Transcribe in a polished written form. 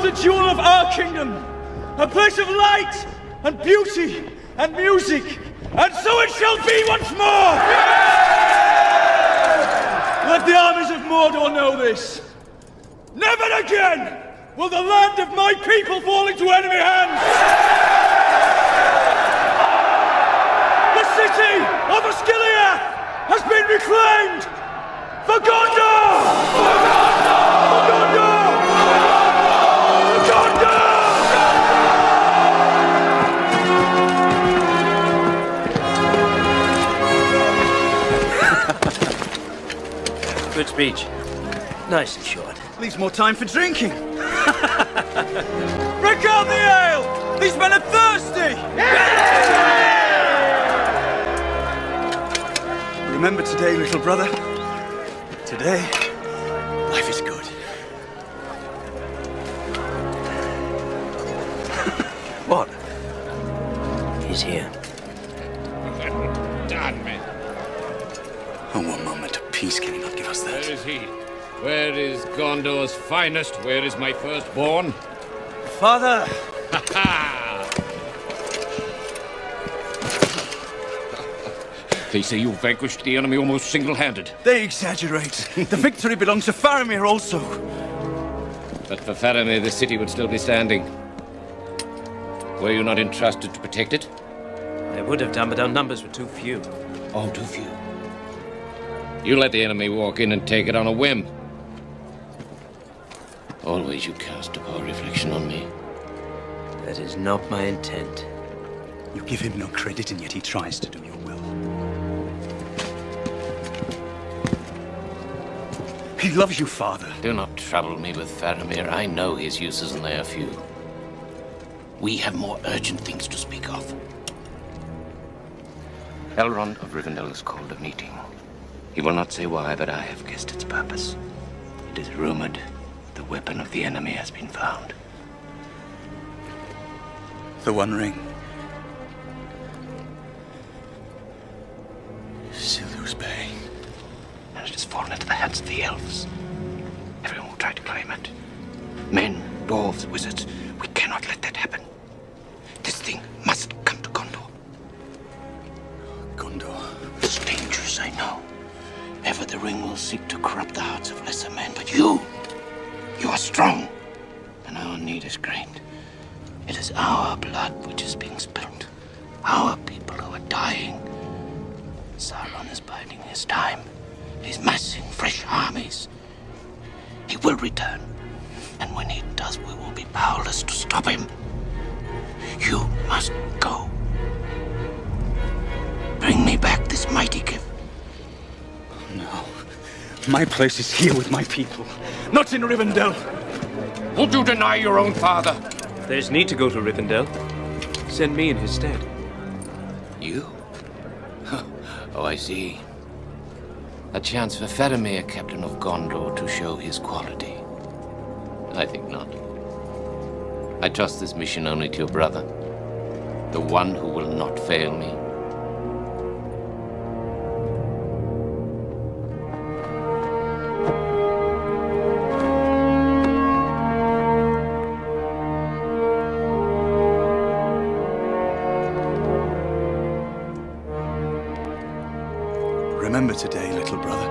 the jewel of our kingdom, a place of light and beauty and music, and so it shall be once more! Let the armies of Mordor know this. Never again will the land of my people fall into enemy hands! The city of Osgiliath has been reclaimed! For Gondor! For Gondor! For Gondor! For Gondor! Good speech. Nice and short. Leaves more time for drinking. Break out the ale! These men are thirsty! Remember today, little brother. Today, life is good. What? He's here. Damn me. Oh, one moment of peace can he not give us that? Where is he? Where is Gondor's finest? Where is my firstborn? Father! Ha ha! They say you vanquished the enemy almost single-handed. They exaggerate. The victory belongs to Faramir also. But for Faramir, the city would still be standing. Were you not entrusted to protect it? I would have done, but our numbers were too few. Oh, too few. You let the enemy walk in and take it on a whim. Always you cast a poor reflection on me. That is not my intent. You give him no credit, and yet he tries to do your will. He loves you, father. Do not trouble me with Faramir. I know his uses, and they are few. We have more urgent things to speak of. Elrond of Rivendell has called a meeting. He will not say why, but I have guessed its purpose. It is rumored the weapon of the enemy has been found. The One Ring. Silur's Bay. And it has fallen into the hands of the elves. Everyone will try to claim it. Men, dwarves, wizards. We cannot let that happen. This thing must come to Gondor. Gondor. It's dangerous, I know. Ever the ring will seek to corrupt the hearts of lesser men, but you are strong, and our need is great. It is our blood which is being spilled, our people who are dying. Sauron is biding his time. He's massing fresh armies. He will return, and when he does, we will be powerless to stop him. You must go. Bring me back this mighty gift. No. My place is here with my people, not in Rivendell. Would you deny your own father? There's need to go to Rivendell. Send me in his stead. You? Oh, I see. A chance for Faramir, Captain of Gondor, to show his quality. I think not. I trust this mission only to your brother, the one who will not fail me. Remember today, little brother.